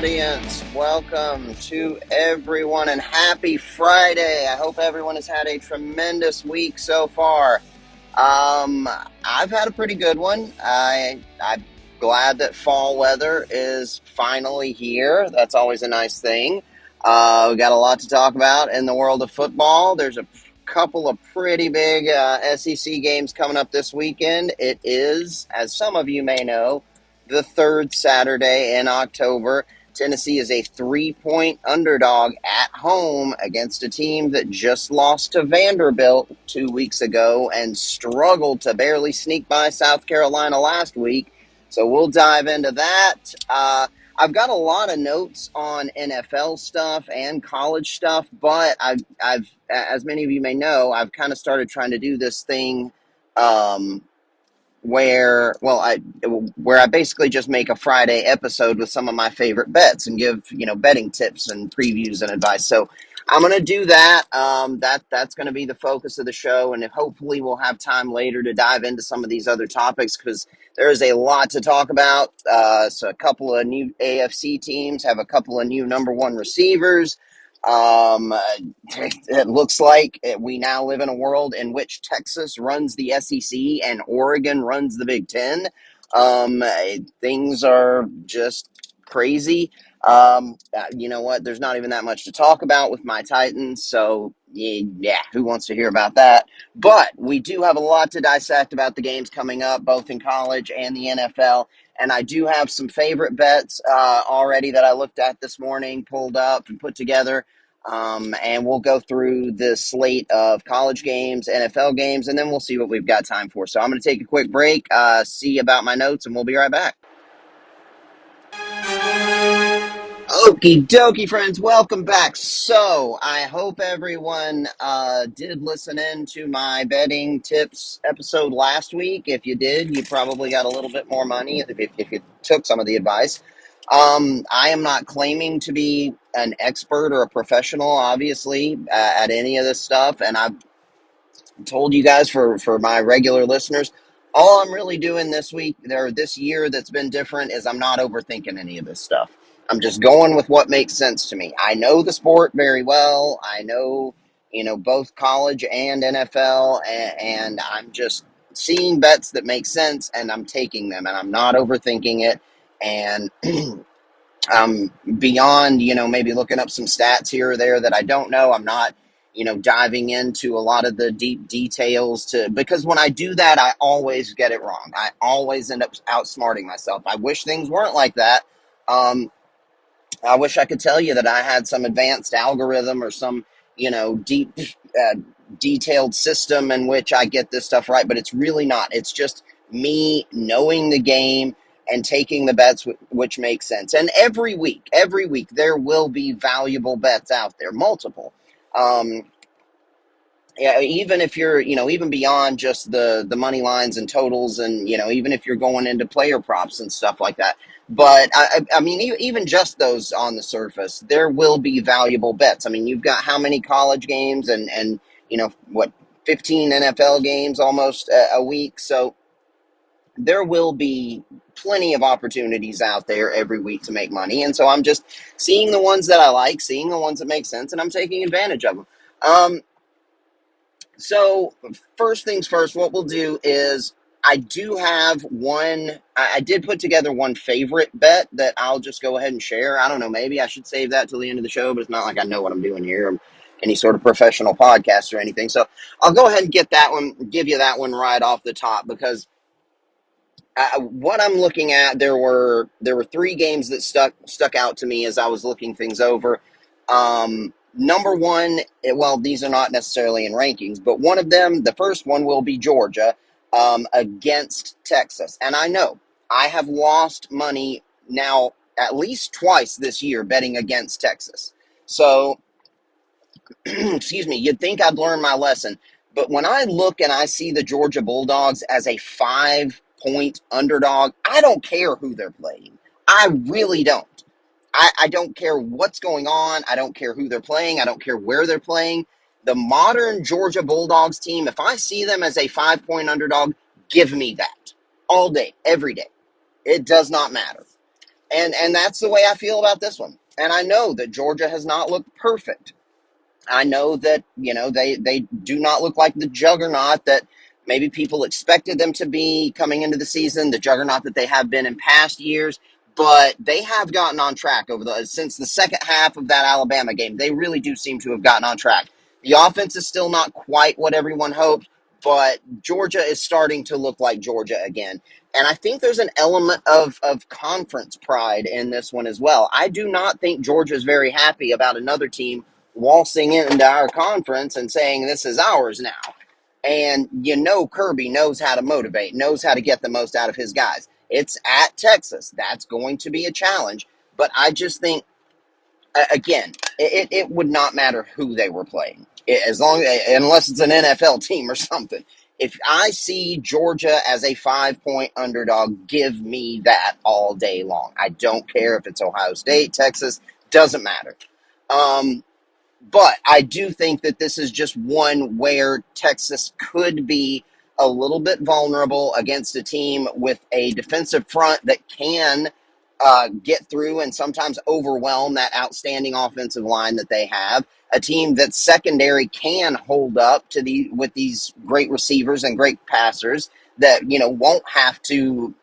audience. Welcome to everyone and happy Friday. I hope everyone has had a tremendous week so far. I've had a pretty good one. I'm glad that fall weather is finally here. That's always a nice thing. We got a lot to talk about in the world of football. There's a couple of pretty big SEC games coming up this weekend. It is, as some of you may know, the third Saturday in October. Tennessee is a 3-point underdog at home against a team that just lost to Vanderbilt 2 weeks ago and struggled to barely sneak by South Carolina last week. So we'll dive into that. I've got a lot of notes on NFL stuff and college stuff, but I've, as many of you may know, I've kind of started trying to do this thing where I basically just make a Friday episode with some of my favorite bets and give betting tips and previews and advice. So I'm going to do that. That's going to be the focus of the show, and hopefully we'll have time later to dive into some of these other topics because there is a lot to talk about. So a couple of new AFC teams have a couple of new number one receivers. It looks like we now live in a world in which Texas runs the SEC and Oregon runs the Big Ten. Things are just crazy. You know what? There's not even that much to talk about with my Titans, so yeah, who wants to hear about that? But we do have a lot to dissect about the games coming up, both in college and the NFL. And I do have some favorite bets already that I looked at this morning, pulled up and put together. And we'll go through the slate of college games, NFL games, and then we'll see what we've got time for. So I'm going to take a quick break, see about my notes, and we'll be right back. Okie dokie, friends, welcome back. So I hope everyone did listen in to my betting tips episode last week. If you did, you probably got a little bit more money if you took some of the advice. I am not claiming to be an expert or a professional, obviously, at any of this stuff. And I've told you guys for my regular listeners, all I'm really doing this week or this year that's been different is I'm not overthinking any of this stuff. I'm just going with what makes sense to me. I know the sport very well. I know, both college and NFL, and I'm just seeing bets that make sense and I'm taking them and I'm not overthinking it. And beyond, maybe looking up some stats here or there that I don't know. I'm not, diving into a lot of the deep details because when I do that, I always get it wrong. I always end up outsmarting myself. I wish things weren't like that. I wish I could tell you that I had some advanced algorithm or some, deep, detailed system in which I get this stuff right, but it's really not. It's just me knowing the game and taking the bets which make sense. And every week, there will be valuable bets out there, multiple. Yeah, even if you're, even beyond just the money lines and totals, and even if you're going into player props and stuff like that. But I mean, even just those on the surface, there will be valuable bets. I mean, you've got how many college games and 15 NFL games almost a week. So there will be plenty of opportunities out there every week to make money. And so I'm just seeing the ones that I like, seeing the ones that make sense, and I'm taking advantage of them. So first things first, what we'll do is I do have I did put together one favorite bet that I'll just go ahead and share. I don't know, maybe I should save that till the end of the show, but it's not like I know what I'm doing here. I'm any sort of professional podcast or anything. So I'll go ahead and give you that one right off the top because what I'm looking at, there were 3 games that stuck out to me as I was looking things over. Number one, well, these are not necessarily in rankings, but one of them, the first one will be Georgia against Texas. And I know I have lost money now at least twice this year betting against Texas. So, excuse me, you'd think I'd learn my lesson. But when I look and I see the Georgia Bulldogs as a 5-point underdog, I don't care who they're playing. I really don't. I don't care what's going on. I don't care who they're playing. I don't care where they're playing. The modern Georgia Bulldogs team, if I see them as a 5-point underdog, give me that all day, every day. It does not matter. And that's the way I feel about this one. And I know that Georgia has not looked perfect. I know that, they do not look like the juggernaut that maybe people expected them to be coming into the season, the juggernaut that they have been in past years, but they have gotten on track since the second half of that Alabama game. They really do seem to have gotten on track. The offense is still not quite what everyone hoped, but Georgia is starting to look like Georgia again. And I think there's an element of conference pride in this one as well. I do not think Georgia is very happy about another team waltzing into our conference and saying this is ours now. And Kirby knows how to motivate, knows how to get the most out of his guys. It's at Texas. That's going to be a challenge. But I just think, again, it would not matter who they were playing, unless it's an NFL team or something. If I see Georgia as a 5-point underdog, give me that all day long. I don't care if it's Ohio State, Texas, doesn't matter. But I do think that this is just one where Texas could be a little bit vulnerable against a team with a defensive front that can get through and sometimes overwhelm that outstanding offensive line that they have. A team that's secondary can hold up with these great receivers and great passers that won't have to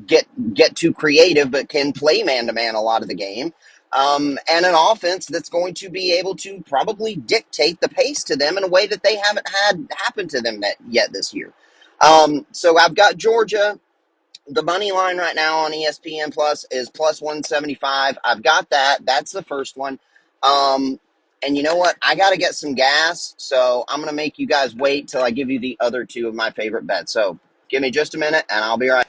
get too creative, but can play man to man a lot of the game. And an offense that's going to be able to probably dictate the pace to them in a way that they haven't had happen to them yet this year. So I've got Georgia. The money line right now on ESPN Plus is plus 175. I've got that. That's the first one. And you know what? I got to get some gas, so I'm going to make you guys wait till I give you the other two of my favorite bets. So give me just a minute, and I'll be right.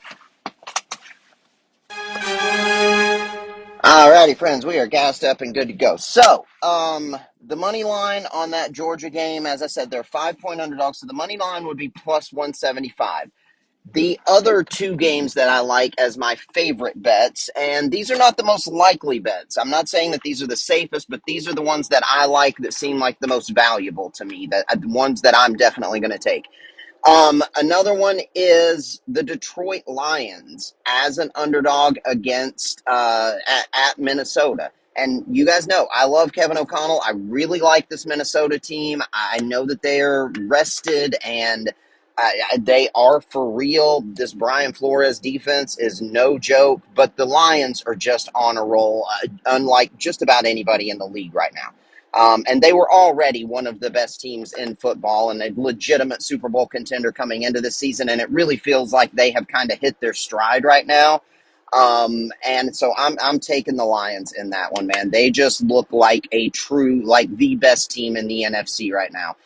Alrighty, friends, we are gassed up and good to go. So, the money line on that Georgia game, as I said, they're 5-point underdogs, so the money line would be plus 175. The other two games that I like as my favorite bets, and these are not the most likely bets. I'm not saying that these are the safest, but these are the ones that I like that seem like the most valuable to me, the ones that I'm definitely going to take. Another one is the Detroit Lions as an underdog against at Minnesota. And you guys know I love Kevin O'Connell. I really like this Minnesota team. I know that they're rested and they are for real. This Brian Flores defense is no joke, but the Lions are just on a roll, unlike just about anybody in the league right now. And they were already one of the best teams in football and a legitimate Super Bowl contender coming into the season. And it really feels like they have kind of hit their stride right now. And so I'm taking the Lions in that one, man. They just look like like the best team in the NFC right now.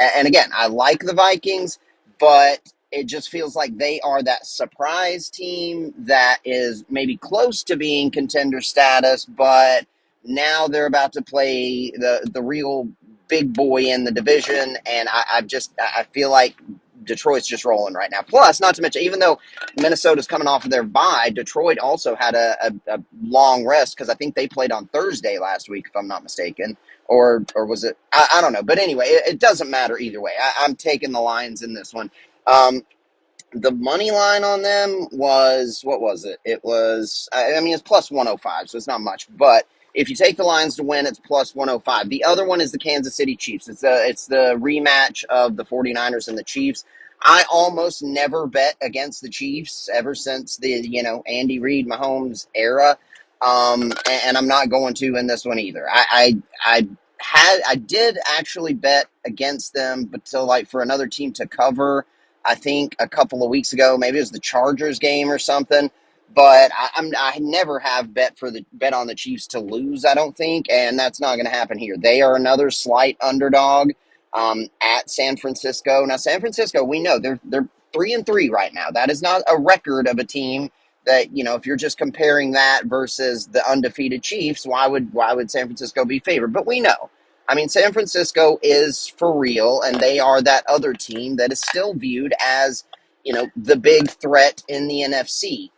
And again, I like the Vikings, but it just feels like they are that surprise team that is maybe close to being contender status, but now they're about to play the real big boy in the division, and I feel like Detroit's just rolling right now. Plus, not to mention, even though Minnesota's coming off of their bye, Detroit also had a long rest because I think they played on Thursday last week, if I'm not mistaken. Or was it? I don't know. But anyway, it doesn't matter either way. I'm taking the Lions in this one. The money line on them was, what was it? It was, it's plus 105, so it's not much. But if you take the Lions to win, it's plus 105. The other one is the Kansas City Chiefs. It's the rematch of the 49ers and the Chiefs. I almost never bet against the Chiefs ever since the, Andy Reid, Mahomes era. And I'm not going to in this one either. I did actually bet against them, but for another team to cover, I think a couple of weeks ago, maybe it was the Chargers game or something. But I never have bet on the Chiefs to lose, I don't think, and that's not going to happen here. They are another slight underdog at San Francisco. Now, San Francisco, we know they're 3-3 right now. That is not a record of a team that, if you're just comparing that versus the undefeated Chiefs, why would San Francisco be favored? But we know. San Francisco is for real, and they are that other team that is still viewed as the big threat in the NFC.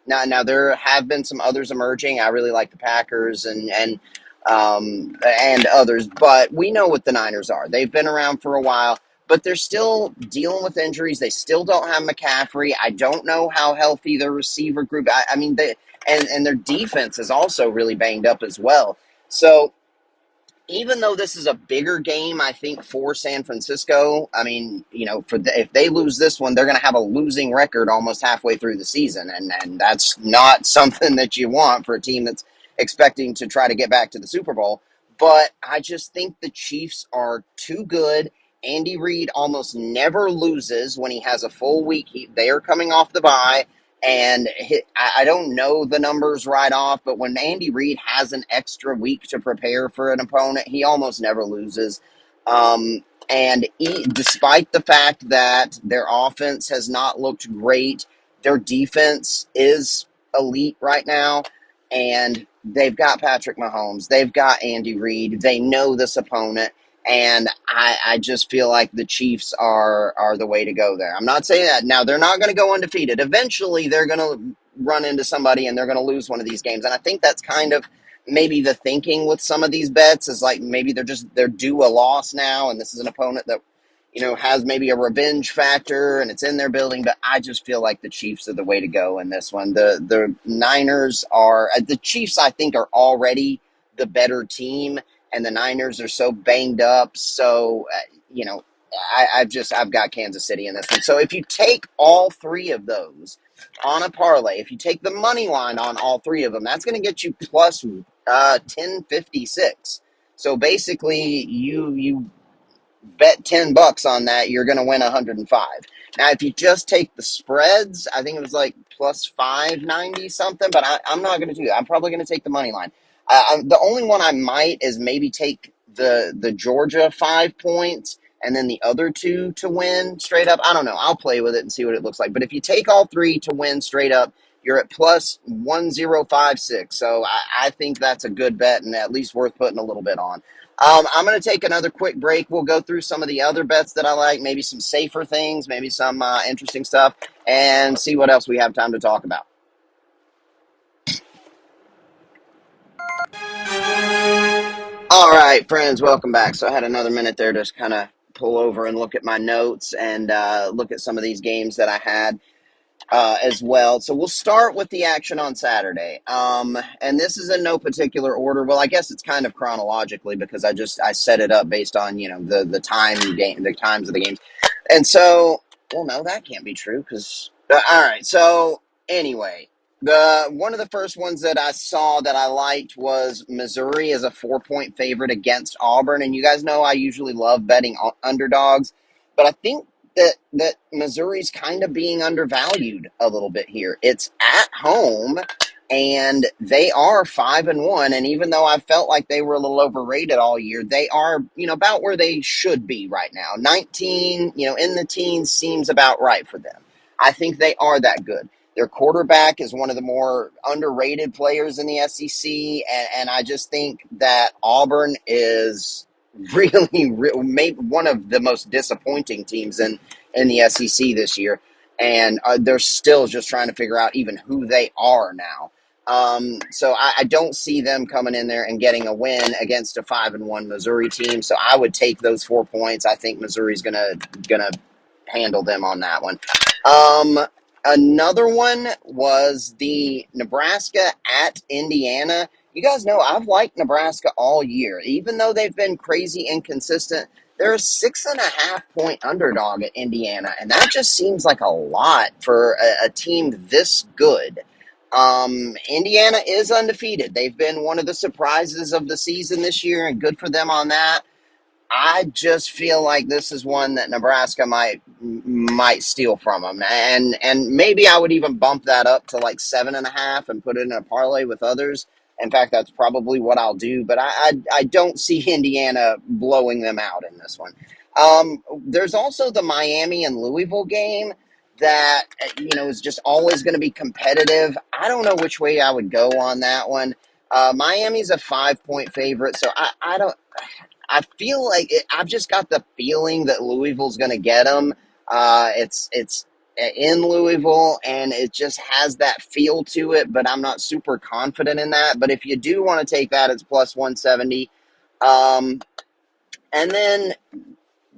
Now there have been some others emerging. I really like the Packers and others, but we know what the Niners are. They've been around for a while. but they're still dealing with injuries. They still don't have McCaffrey. I don't know how healthy their receiver group. I mean, and their defense is also really banged up as well. So even though this is a bigger game, I think for San Francisco, I mean, if they lose this one, they're going to have a losing record almost halfway through the season, and that's not something that you want for a team that's expecting to try to get back to the Super Bowl. But I just think the Chiefs are too good. Andy Reid almost never loses when he has a full week. They are coming off the bye. And I don't know the numbers right off, but when Andy Reid has an extra week to prepare for an opponent, he almost never loses. Despite the fact that their offense has not looked great, their defense is elite right now. And they've got Patrick Mahomes. They've got Andy Reid. They know this opponent. And I just feel like the Chiefs are the way to go there. I'm not saying that. Now, they're not going to go undefeated. Eventually, they're going to run into somebody and they're going to lose one of these games. And I think that's kind of maybe the thinking with some of these bets is like maybe they're due a loss now. And this is an opponent that, has maybe a revenge factor and it's in their building. But I just feel like the Chiefs are the way to go in this one. The Niners are, the Chiefs, I think, are already the better team. And the Niners are so banged up. So, I've got Kansas City in this one. So if you take all three of those on a parlay, if you take the money line on all three of them, that's going to get you plus 1056. So basically, you bet $10 on that, you're going to win 105. Now, if you just take the spreads, I think it was like plus 590 something, but I'm not going to do that. I'm probably going to take the money line. The only one I might is maybe take the Georgia 5 points and then the other two to win straight up. I don't know. I'll play with it and see what it looks like. But if you take all three to win straight up, you're at plus 1056. So I think that's a good bet and at least worth putting a little bit on. I'm going to take another quick break. We'll go through some of the other bets that I like, maybe some safer things, maybe some interesting stuff, and see what else we have time to talk about. All right, friends, welcome back. So I had another minute there to kind of pull over and look at my notes and look at some of these games that I had as well. So we'll start with the action on Saturday. And this is in no particular order. Well, I guess it's kind of chronologically because I set it up based on, the times of the games. And so, well, no, that can't be true because, all right. So anyway, one of the first ones that I saw that I liked was Missouri as a 4-point favorite against Auburn. And you guys know I usually love betting underdogs, but I think that Missouri's kind of being undervalued a little bit here. It's at home, and they are 5-1. And even though I felt like they were a little overrated all year, they are, about where they should be right now. 19, in the teens seems about right for them. I think they are that good. Their quarterback is one of the more underrated players in the SEC, and I just think that Auburn is really made one of the most disappointing teams in the SEC this year, and they're still just trying to figure out even who they are now. So I don't see them coming in there and getting a win against a 5-1 Missouri team. So I would take those 4 points. I think Missouri's gonna handle them on that one. Another one was the Nebraska at Indiana. You guys know I've liked Nebraska all year. Even though they've been crazy inconsistent, they're a 6.5-point underdog at Indiana, and that just seems like a lot for a team this good. Indiana is undefeated. They've been one of the surprises of the season this year, and good for them on that. I just feel like this is one that Nebraska might steal from them, and maybe I would even bump that up to like 7.5 and put it in a parlay with others. In fact, that's probably what I'll do. But I don't see Indiana blowing them out in this one. There's also the Miami and Louisville game that is just always going to be competitive. I don't know which way I would go on that one. Miami's a 5-point favorite, so I don't. I feel like I've just got the feeling that Louisville's going to get them. It's in Louisville, and it just has that feel to it, but I'm not super confident in that. But if you do want to take that, it's plus 170. And then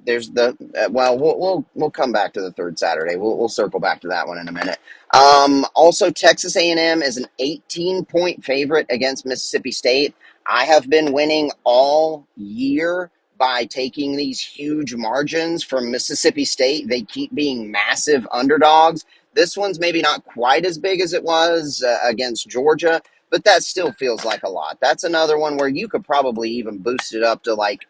there's the well, we'll come back to the third Saturday. We'll circle back to that one in a minute. Also, Texas A&M is an 18-point favorite against Mississippi State. I have been winning all year by taking these huge margins from Mississippi State. They keep being massive underdogs. This one's maybe not quite as big as it was against Georgia, but that still feels like a lot. That's another one where you could probably even boost it up to like,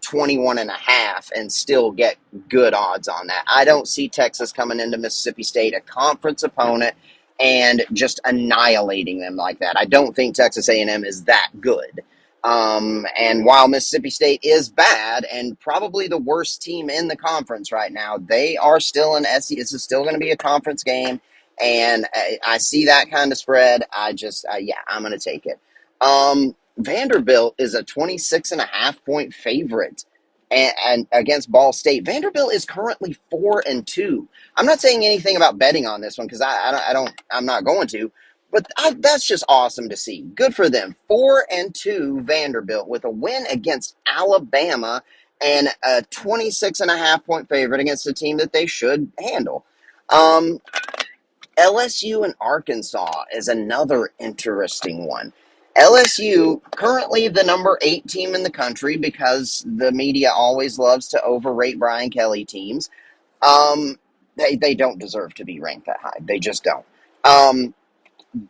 21 and a half and still get good odds on that. I don't see Texas coming into Mississippi State, a conference opponent, and just annihilating them like that. I don't think Texas A&M is that good. And while Mississippi State is bad and probably the worst team in the conference right now, they are still an SEC. This is still going to be a conference game, and I see that kind of spread. Yeah, I'm going to take it. Vanderbilt is a 26.5 point favorite and against Ball State. Vanderbilt is currently 4-2. I'm not saying anything about betting on this one because I'm not going to, but that's just awesome to see. Good for them. 4-2 Vanderbilt with a win against Alabama and a 26.5 point favorite against a team that they should handle. LSU and Arkansas is another interesting one. LSU, currently the number 8 team in the country because the media always loves to overrate Brian Kelly teams. They don't deserve to be ranked that high. They just don't.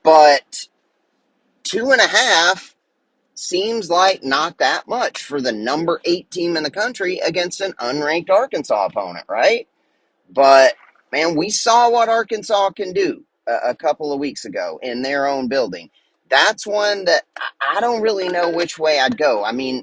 But 2.5 seems like not that much for the number 8 team in the country against an unranked Arkansas opponent, right? But, man, we saw what Arkansas can do a couple of weeks ago in their own building. That's one that I don't really know which way I'd go. I mean,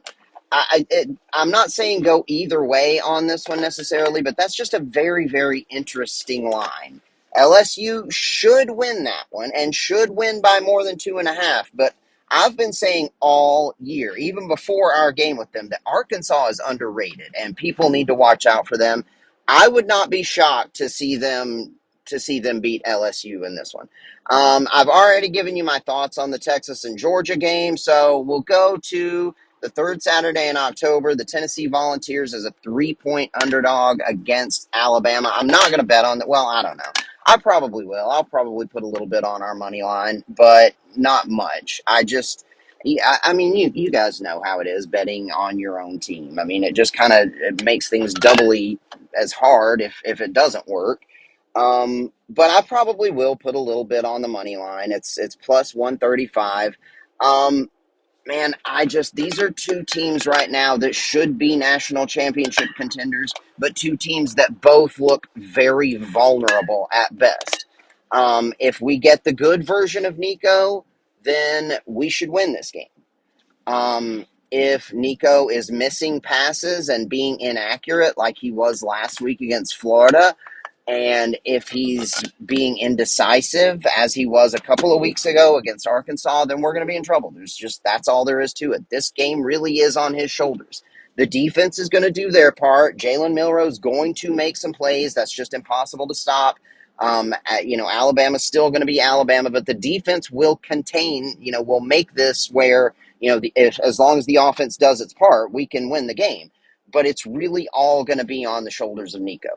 I'm not saying go either way on this one necessarily, but that's just a very, very interesting line. LSU should win that one and should win by more than 2.5, but I've been saying all year, even before our game with them, that Arkansas is underrated and people need to watch out for them. I would not be shocked to see them beat LSU in this one. I've already given you my thoughts on the Texas and Georgia game, so we'll go to the third Saturday in October. The Tennessee Volunteers is a 3-point underdog against Alabama. I'm not going to bet on that. Well, I don't know. I probably will. I'll probably put a little bit on our money line, but not much. Yeah, I mean, you guys know how it is betting on your own team. I mean, it just kind of it makes things doubly as hard if it doesn't work. But I probably will put a little bit on the money line. It's plus 135. Man, these are two teams right now that should be national championship contenders, but two teams that both look very vulnerable at best. If we get the good version of Nico, then we should win this game. If Nico is missing passes and being inaccurate like he was last week against Florida, and if he's being indecisive, as he was a couple of weeks ago against Arkansas, then we're going to be in trouble. That's all there is to it. This game really is on his shoulders. The defense is going to do their part. Jalen Milroe's going to make some plays. That's just impossible to stop. Alabama's still going to be Alabama, but the defense will will make this where, as long as the offense does its part, we can win the game. But it's really all going to be on the shoulders of Nico.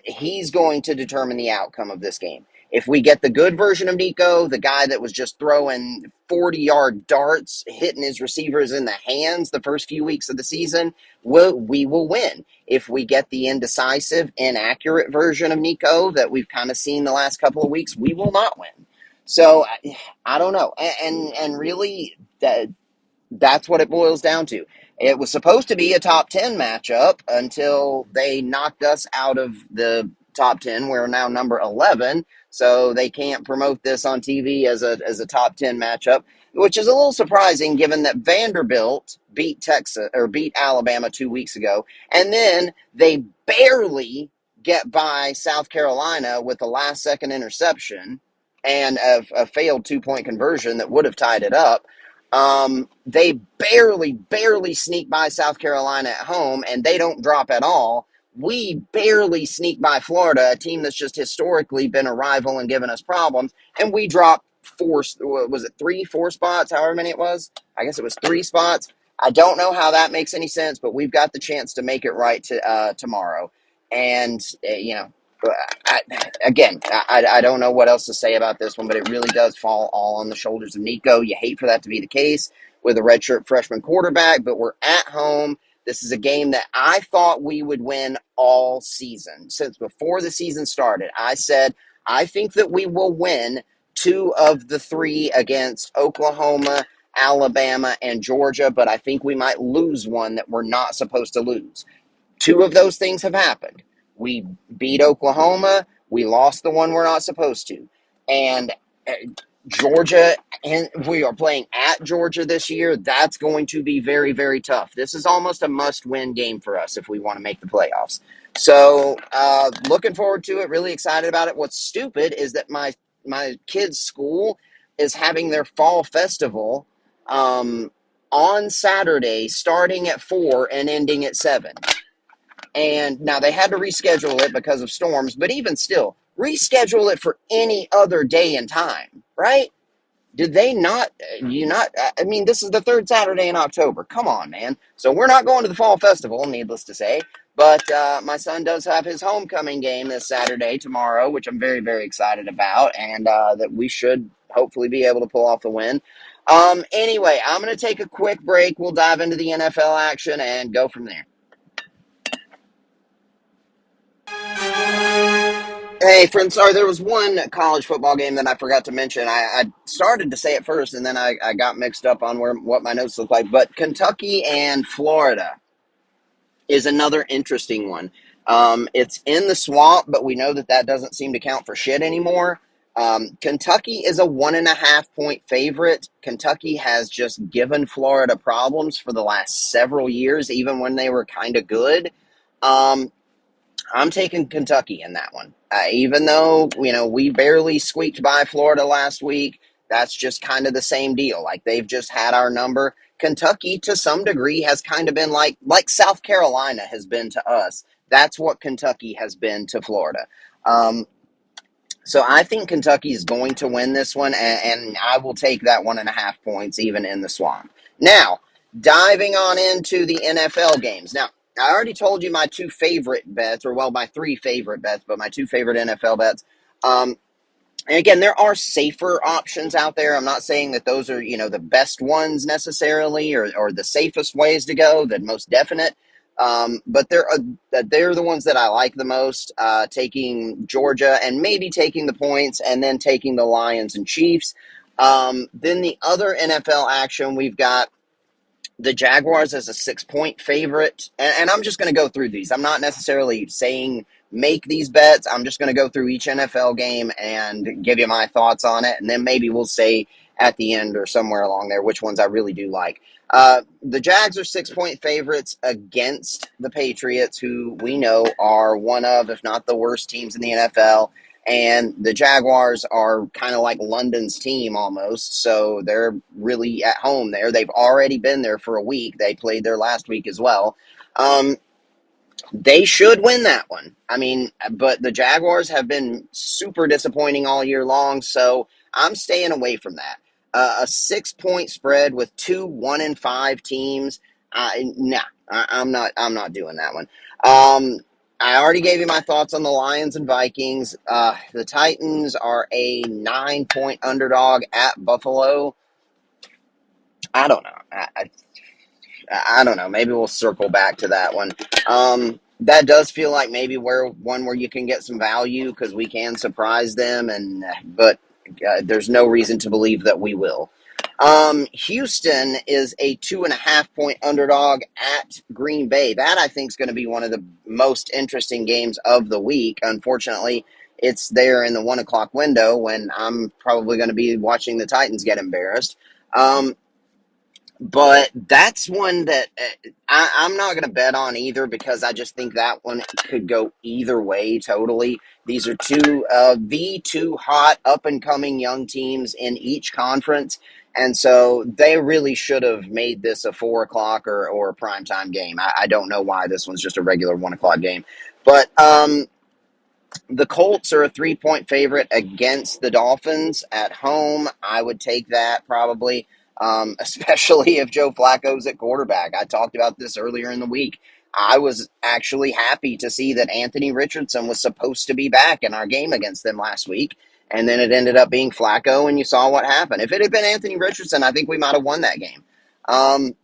He's going to determine the outcome of this game. If we get the good version of Nico, the guy that was just throwing 40-yard darts, hitting his receivers in the hands the first few weeks of the season, we will win. If we get the indecisive, inaccurate version of Nico that we've kind of seen the last couple of weeks, we will not win. So, I don't know. And really, that's what it boils down to. It was supposed to be a top 10 matchup until they knocked us out of the top 10. We're now number 11, so they can't promote this on TV as a top 10 matchup, which is a little surprising given that Vanderbilt beat Alabama 2 weeks ago, and then they barely get by South Carolina with a last-second interception and a failed 2-point conversion that would have tied it up. They barely sneak by South Carolina at home, and they don't drop at all. We barely sneak by Florida, a team that's just historically been a rival and given us problems, and we drop 4 spots, however many it was? I guess it was 3 spots. I don't know how that makes any sense, but we've got the chance to make it right tomorrow. And, I, again, I don't know what else to say about this one, but it really does fall all on the shoulders of Nico. You hate for that to be the case with a redshirt freshman quarterback, but we're at home. This is a game that I thought we would win all season. Since before the season started, I said, I think that we will win two of the three against Oklahoma, Alabama, and Georgia, but I think we might lose one that we're not supposed to lose. Two of those things have happened. We beat Oklahoma. We lost the one we're not supposed to. And Georgia, and we are playing at Georgia this year. That's going to be very, very tough. This is almost a must-win game for us if we want to make the playoffs. So, looking forward to it. Really excited about it. What's stupid is that my kids' school is having their fall festival on Saturday, starting at 4 and ending at 7. And now they had to reschedule it because of storms, but even still, reschedule it for any other day and time, right? Did they not? You not? I mean, this is the third Saturday in October. Come on, man. So we're not going to the fall festival, needless to say. But my son does have his homecoming game this Saturday, tomorrow, which I'm very, very excited about, and that we should hopefully be able to pull off the win. Anyway, I'm going to take a quick break. We'll dive into the NFL action and go from there. Hey, friends, sorry, there was one college football game that I forgot to mention. I started to say it first, and then I got mixed up on what my notes look like. But Kentucky and Florida is another interesting one. It's in the swamp, but we know that doesn't seem to count for shit anymore. Kentucky is a 1.5-point favorite. Kentucky has just given Florida problems for the last several years, even when they were kind of good. I'm taking Kentucky in that one. Even though, we barely squeaked by Florida last week, that's just kind of the same deal. Like, they've just had our number. Kentucky, to some degree, has kind of been like South Carolina has been to us. That's what Kentucky has been to Florida. So I think Kentucky is going to win this one, and I will take that 1.5 points even in the swamp. Now, diving on into the NFL games. Now, I already told you my two favorite bets, or well, my three favorite bets, but my two favorite NFL bets. And again, there are safer options out there. I'm not saying that those are, the best ones necessarily, or the safest ways to go, the most definite. But they're the ones that I like the most. Taking Georgia and maybe taking the points, and then taking the Lions and Chiefs. Then the other NFL action, we've got the Jaguars as a 6-point favorite. And I'm just going to go through these. I'm not necessarily saying make these bets. I'm just going to go through each NFL game and give you my thoughts on it. And then maybe we'll say at the end or somewhere along there which ones I really do like. The Jags are 6-point favorites against the Patriots, who we know are one of, if not the worst teams in the NFL. And the Jaguars are kind of like London's team almost, so they're really at home there. They've already been there for a week. They played there last week as well. They should win that one. I mean, but the Jaguars have been super disappointing all year long, so I'm staying away from that. A 6-point spread with two 1-5 teams. Nah, I'm not. I'm not doing that one. I already gave you my thoughts on the Lions and Vikings. The Titans are a 9-point underdog at Buffalo. I don't know. I don't know. Maybe we'll circle back to that one. That does feel like maybe where you can get some value, because we can surprise them, but there's no reason to believe that we will. Houston is a 2.5-point underdog at Green Bay. That, I think, is going to be one of the most interesting games of the week. Unfortunately, it's there in the 1 o'clock window when I'm probably going to be watching the Titans get embarrassed. But that's one that I'm not going to bet on either, because I just think that one could go either way totally. These are two of the two hot, up-and-coming young teams in each conference, and so they really should have made this a 4 o'clock or a primetime game. I don't know why this one's just a regular 1 o'clock game. But the Colts are a 3-point favorite against the Dolphins at home. I would take that probably. especially if Joe Flacco's at quarterback. I talked about this earlier in the week. I was actually happy to see that Anthony Richardson was supposed to be back in our game against them last week. And then it ended up being Flacco, and you saw what happened. If it had been Anthony Richardson, I think we might have won that game. Um,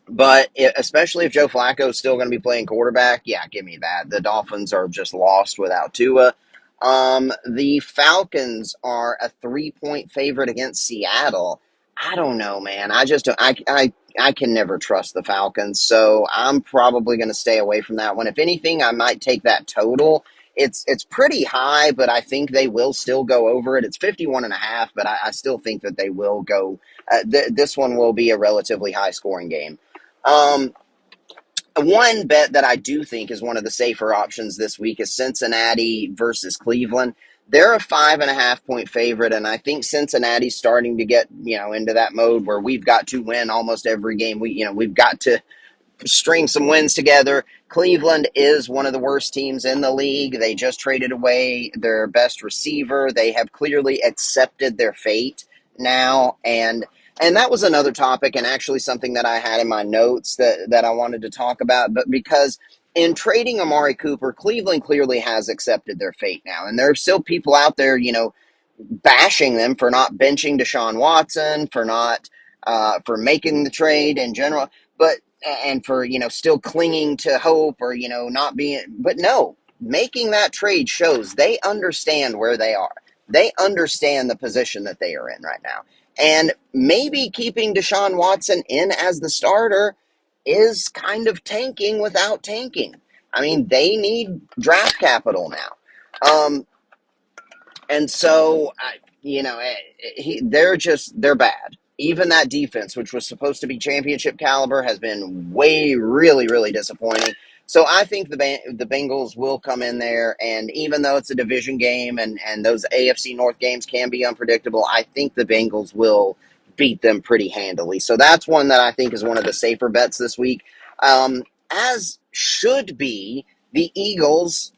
but especially if Joe Flacco is still going to be playing quarterback, yeah, give me that. The Dolphins are just lost without Tua. The Falcons are a 3-point favorite against Seattle. I don't know, man. I just don't, I can never trust the Falcons, so I'm probably going to stay away from that one. If anything, I might take that total. It's pretty high, but I think they will still go over it. It's 51.5, but I still think that they will go. This one will be a relatively high scoring game. Um, One bet that I do think is one of the safer options this week is Cincinnati versus Cleveland. They're a 5.5 point favorite, and I think Cincinnati's starting to get into that mode where we've got to win almost every game. We've got to string some wins together. Cleveland is one of the worst teams in the league. They just traded away their best receiver. They have clearly accepted their fate now, and that was another topic, and actually something that I had in my notes that I wanted to talk about. But because in trading Amari Cooper, Cleveland clearly has accepted their fate now, and there are still people out there, bashing them for not benching Deshaun Watson, for not for making the trade in general, but and for still clinging to hope or not being. But no, making that trade shows they understand where they are. They understand the position that they are in right now, and maybe keeping Deshaun Watson in as the starter is kind of tanking without tanking. I mean, they need draft capital now. And so, they're bad. Even that defense, which was supposed to be championship caliber, has been really, really disappointing. So I think the Bengals will come in there, and even though it's a division game and those AFC North games can be unpredictable, I think the Bengals will beat them pretty handily. So that's one that I think is one of the safer bets this week, as should be the Eagles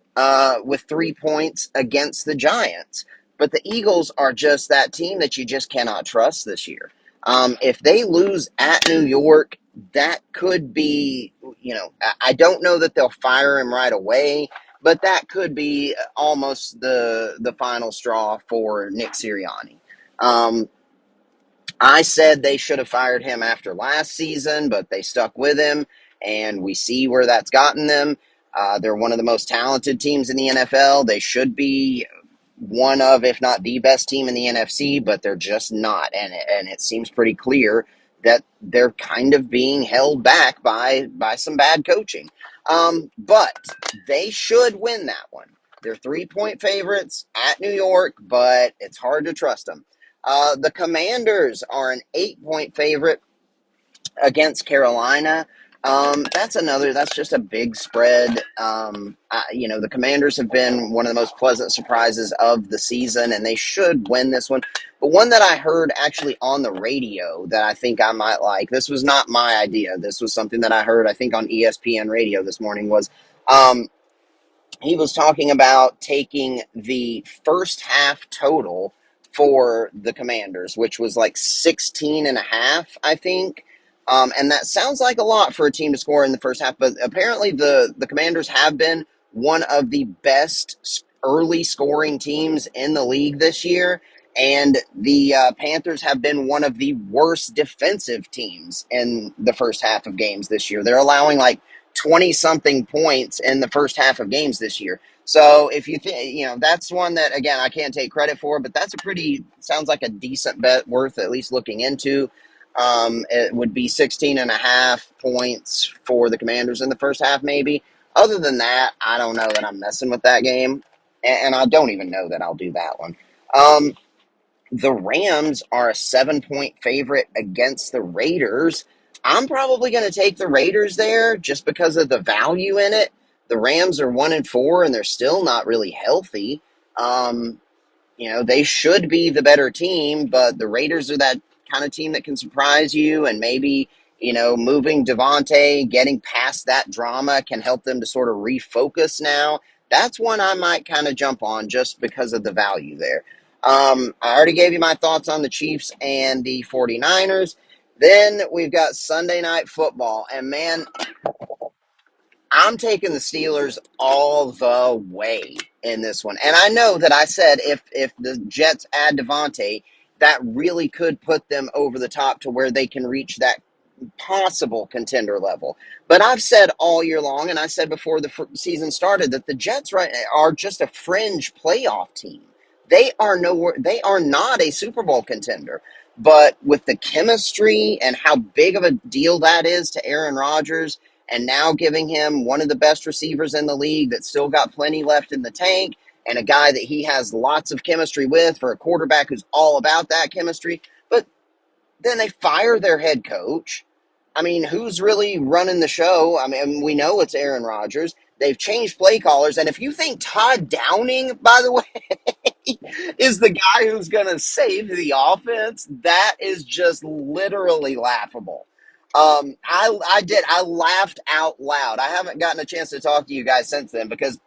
with 3 points against the Giants. But the Eagles are just that team that you just cannot trust this year. If they lose at New York, that could be, I don't know that they'll fire him right away, but that could be almost the final straw for Nick Sirianni. Um, I said they should have fired him after last season, but they stuck with him, and we see where that's gotten them. They're one of the most talented teams in the NFL. They should be one of, if not the best team in the NFC, but they're just not. And it seems pretty clear that they're kind of being held back by some bad coaching. But they should win that one. They're 3-point favorites at New York, but it's hard to trust them. The Commanders are an 8-point favorite against Carolina. That's just a big spread. The Commanders have been one of the most pleasant surprises of the season, and they should win this one. But one that I heard actually on the radio that I think I might like, this was not my idea. This was something that I heard, I think, on ESPN radio this morning, was he was talking about taking the first half total for the Commanders, which was like 16.5, I think. And that sounds like a lot for a team to score in the first half, but apparently the Commanders have been one of the best early scoring teams in the league this year. And the Panthers have been one of the worst defensive teams in the first half of games this year. They're allowing like 20 something points in the first half of games this year. So if you think, that's one that, again, I can't take credit for, but that's sounds like a decent bet worth at least looking into. It would be 16.5 points for the Commanders in the first half, maybe. Other than that, I don't know that I'm messing with that game. And I don't even know that I'll do that one. The Rams are a 7-point favorite against the Raiders. I'm probably going to take the Raiders there just because of the value in it. The Rams are 1-4 and they're still not really healthy. They should be the better team, but the Raiders are that kind of team that can surprise you, and maybe, moving Devontae, getting past that drama can help them to sort of refocus now. That's one I might kind of jump on just because of the value there. I already gave you my thoughts on the Chiefs and the 49ers. Then we've got Sunday night football. And man, I'm taking the Steelers all the way in this one. And I know that I said if the Jets add Devontae, that really could put them over the top to where they can reach that possible contender level. But I've said all year long, and I said before the season started, that the Jets are just a fringe playoff team. They are nowhere. They are not a Super Bowl contender. But with the chemistry and how big of a deal that is to Aaron Rodgers, and now giving him one of the best receivers in the league that's still got plenty left in the tank, and a guy that he has lots of chemistry with for a quarterback who's all about that chemistry. But then they fire their head coach. I mean, who's really running the show? I mean, we know it's Aaron Rodgers. They've changed play callers. And if you think Todd Downing, by the way, is the guy who's going to save the offense, that is just literally laughable. I laughed out loud. I haven't gotten a chance to talk to you guys since then because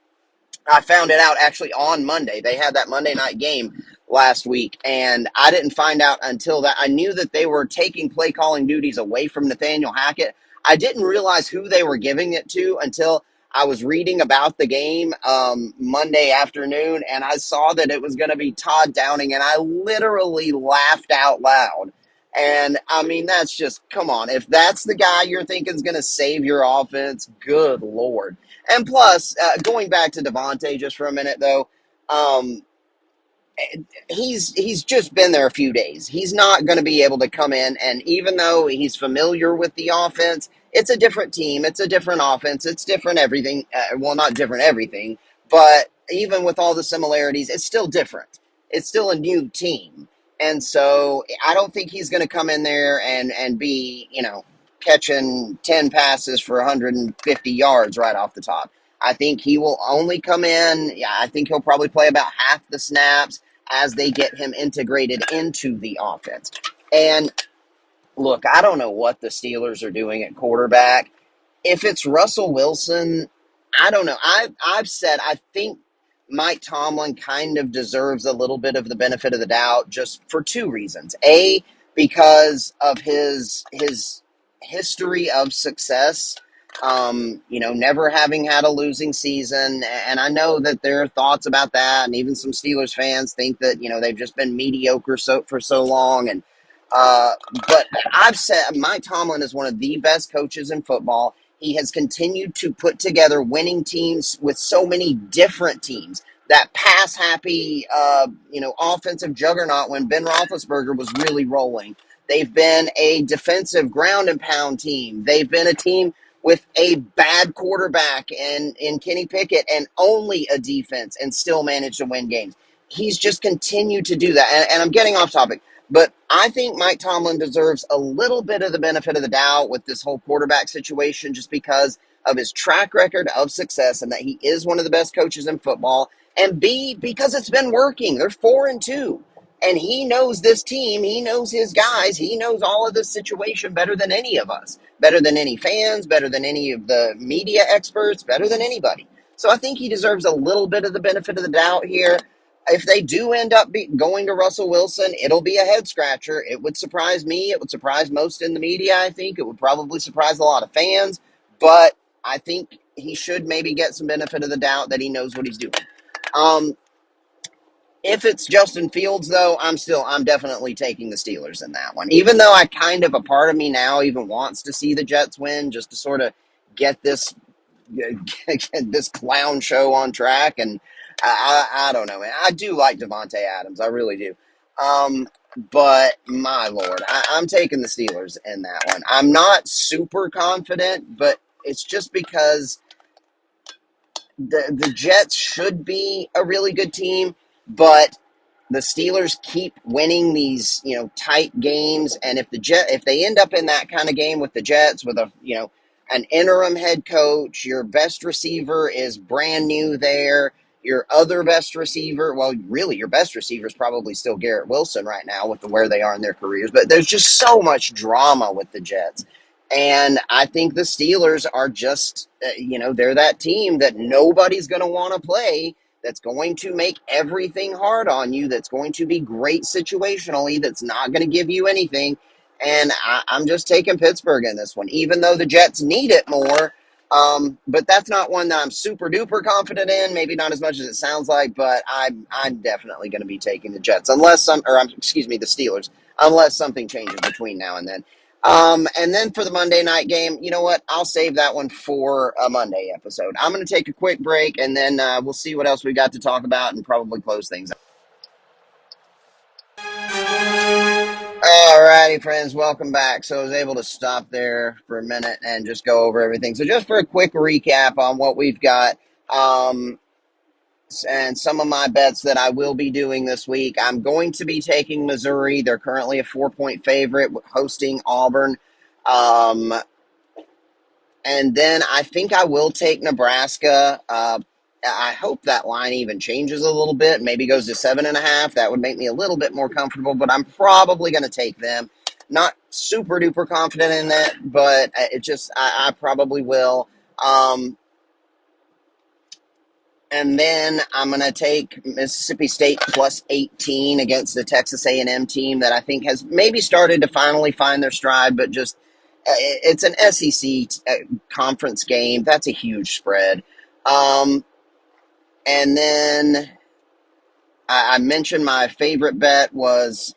I found it out actually on Monday. They had that Monday night game last week, and I didn't find out until that. I knew that they were taking play calling duties away from Nathaniel Hackett. I didn't realize who they were giving it to until I was reading about the game Monday afternoon, and I saw that it was going to be Todd Downing, and I literally laughed out loud. And I mean, that's just, come on. If that's the guy you're thinking is going to save your offense, good Lord. And plus, going back to Devontae just for a minute, though, um, he's just been there a few days. He's not going to be able to come in, and even though he's familiar with the offense, it's a different team, it's a different offense, it's different everything. Well, not different everything, but even with all the similarities, it's still different. It's still a new team, and so I don't think he's going to come in there and be catching 10 passes for 150 yards right off the top. I think he will only come in. Yeah, I think he'll probably play about half the snaps as they get him integrated into the offense. And look, I don't know what the Steelers are doing at quarterback. If it's Russell Wilson, I don't know. I've said I think Mike Tomlin kind of deserves a little bit of the benefit of the doubt just for two reasons. A, because of his history of success. Never having had a losing season, and I know that there are thoughts about that, and even some Steelers fans think that they've just been mediocre for so long, and uh, but I've said Mike Tomlin is one of the best coaches in football. He has continued to put together winning teams with so many different teams. That pass happy, offensive juggernaut when Ben Roethlisberger was really rolling. They've been a defensive ground and pound team. They've been a team with a bad quarterback in Kenny Pickett and only a defense and still managed to win games. He's just continued to do that. And I'm getting off topic, but I think Mike Tomlin deserves a little bit of the benefit of the doubt with this whole quarterback situation just because of his track record of success and that he is one of the best coaches in football. And B, because it's been working. They're 4-2. And he knows this team. He knows his guys. He knows all of this situation better than any of us, better than any fans, better than any of the media experts, better than anybody. So I think he deserves a little bit of the benefit of the doubt here. If they do end up going to Russell Wilson, it'll be a head scratcher. It would surprise me. It would surprise most in the media, I think. It would probably surprise a lot of fans. But I think he should maybe get some benefit of the doubt that he knows what he's doing. Um, if it's Justin Fields, though, I'm definitely taking the Steelers in that one. Even though I kind of, a part of me now even wants to see the Jets win just to sort of get this this clown show on track. And I don't know, man. I do like Devontae Adams. I really do. But my Lord, I'm taking the Steelers in that one. I'm not super confident, but it's just because the Jets should be a really good team, but the Steelers keep winning these, tight games. And if they end up in that kind of game with the Jets with an interim head coach, your best receiver is brand new there. Your other best receiver, well, really, your best receiver is probably still Garrett Wilson right now with where they are in their careers. But there's just so much drama with the Jets. And I think the Steelers are just, they're that team that nobody's going to want to play that's going to make everything hard on you, that's going to be great situationally, that's not going to give you anything. And I'm just taking Pittsburgh in this one, even though the Jets need it more. But that's not one that I'm super duper confident in. Maybe not as much as it sounds like, but I'm definitely going to be taking the Jets, excuse me, the Steelers, unless something changes between now and then. And then for the Monday night game, you know what? I'll save that one for a Monday episode. I'm going to take a quick break, and then we'll see what else we got to talk about and probably close things up. Alrighty, friends, welcome back. So I was able to stop there for a minute and just go over everything. So just for a quick recap on what we've got, and some of my bets that I will be doing this week. I'm going to be taking Missouri. They're currently a 4-point favorite, hosting Auburn. And then I think I will take Nebraska. I hope that line even changes a little bit, maybe goes to 7.5. That would make me a little bit more comfortable, but I'm probably going to take them. Not super duper confident in that, but I probably will. And then I'm going to take Mississippi State plus 18 against the Texas A&M team that I think has maybe started to finally find their stride, but just it's an SEC conference game. That's a huge spread. And then I mentioned my favorite bet was,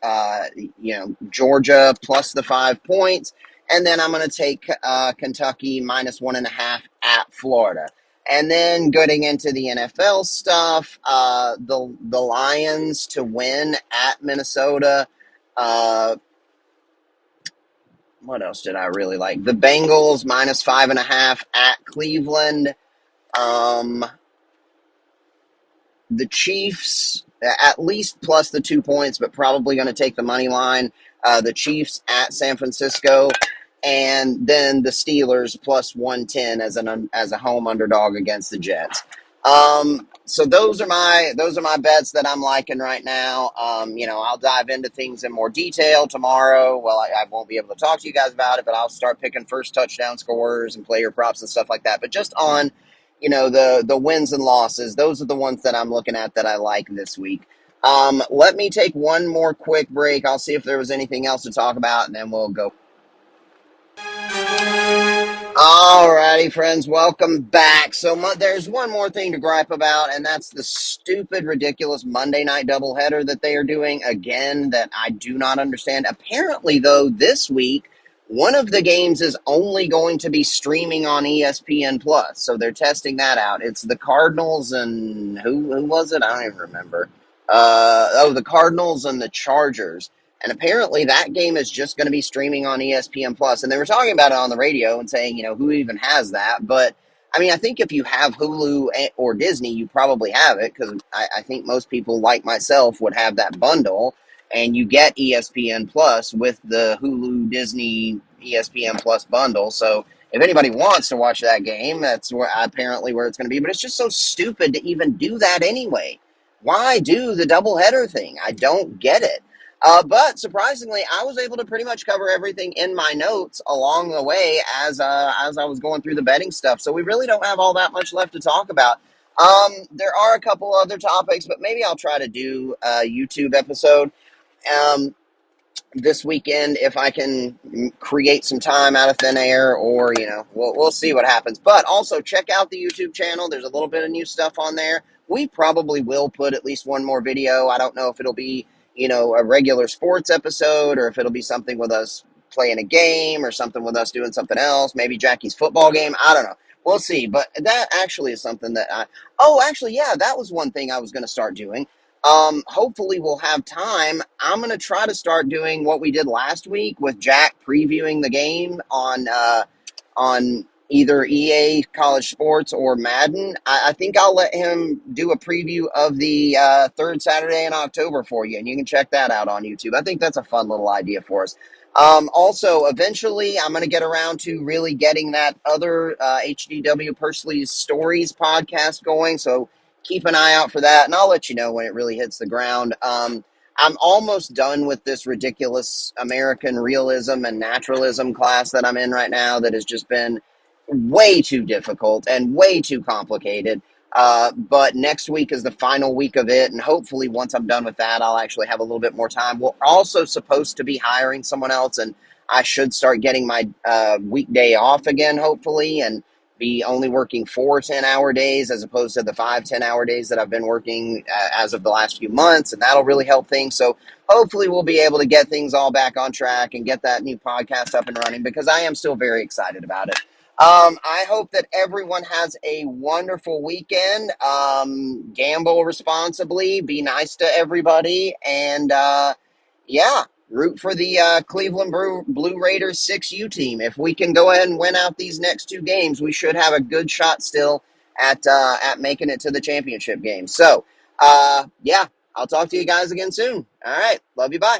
Georgia plus the 5 points. And then I'm going to take Kentucky minus 1.5 at Florida. And then getting into the NFL stuff, the Lions to win at Minnesota. What else did I really like? The Bengals minus 5.5 at Cleveland. The Chiefs at least plus the 2 points, but probably going to take the money line. The Chiefs at San Francisco, and then the Steelers plus 110 as a home underdog against the Jets. So those are my bets that I'm liking right now. I'll dive into things in more detail tomorrow. Well, I won't be able to talk to you guys about it, but I'll start picking first touchdown scorers and player props and stuff like that. But just on the wins and losses, those are the ones that I'm looking at that I like this week. Let me take one more quick break. I'll see if there was anything else to talk about, and then we'll go. Alrighty, friends, welcome back. So there's one more thing to gripe about, and that's the stupid, ridiculous Monday night doubleheader that they are doing again that I do not understand. Apparently, though, this week, one of the games is only going to be streaming on ESPN Plus, so they're testing that out. It's the Cardinals and who was it? I don't even remember. The Cardinals and the Chargers. And apparently that game is just going to be streaming on ESPN Plus. And they were talking about it on the radio and saying, who even has that? But I mean, I think if you have Hulu or Disney, you probably have it, because I think most people like myself would have that bundle, and you get ESPN Plus with the Hulu Disney ESPN Plus bundle. So if anybody wants to watch that game, that's apparently where it's going to be. But it's just so stupid to even do that anyway. Why do the doubleheader thing? I don't get it. But surprisingly, I was able to pretty much cover everything in my notes along the way as I was going through the betting stuff. So we really don't have all that much left to talk about. There are a couple other topics, but maybe I'll try to do a YouTube episode this weekend if I can create some time out of thin air, or we'll see what happens. But also check out the YouTube channel. There's a little bit of new stuff on there. We probably will put at least one more video. I don't know if it'll be a regular sports episode, or if it'll be something with us playing a game, or something with us doing something else, maybe Jackie's football game. I don't know. We'll see. But that actually is something that that was one thing I was going to start doing. Hopefully we'll have time. I'm going to try to start doing what we did last week with Jack previewing the game on either EA College Sports or Madden. I think I'll let him do a preview of the third Saturday in October for you, and you can check that out on YouTube. I think that's a fun little idea for us. Also, eventually, I'm going to get around to really getting that other HDW Pursley's Stories podcast going, so keep an eye out for that, and I'll let you know when it really hits the ground. I'm almost done with this ridiculous American realism and naturalism class that I'm in right now that has just been way too difficult and way too complicated. But next week is the final week of it, and hopefully, once I'm done with that, I'll actually have a little bit more time. We're also supposed to be hiring someone else, and I should start getting my weekday off again, hopefully, and be only working 4 10-hour days as opposed to the 5 10-hour days that I've been working as of the last few months, and that'll really help things. So hopefully, we'll be able to get things all back on track and get that new podcast up and running because I am still very excited about it. I hope that everyone has a wonderful weekend. Gamble responsibly, be nice to everybody, and yeah, root for the Cleveland Blue Raiders 6U team. If we can go ahead and win out these next two games, we should have a good shot still at making it to the championship game. So, yeah, I'll talk to you guys again soon. All right, love you. Bye.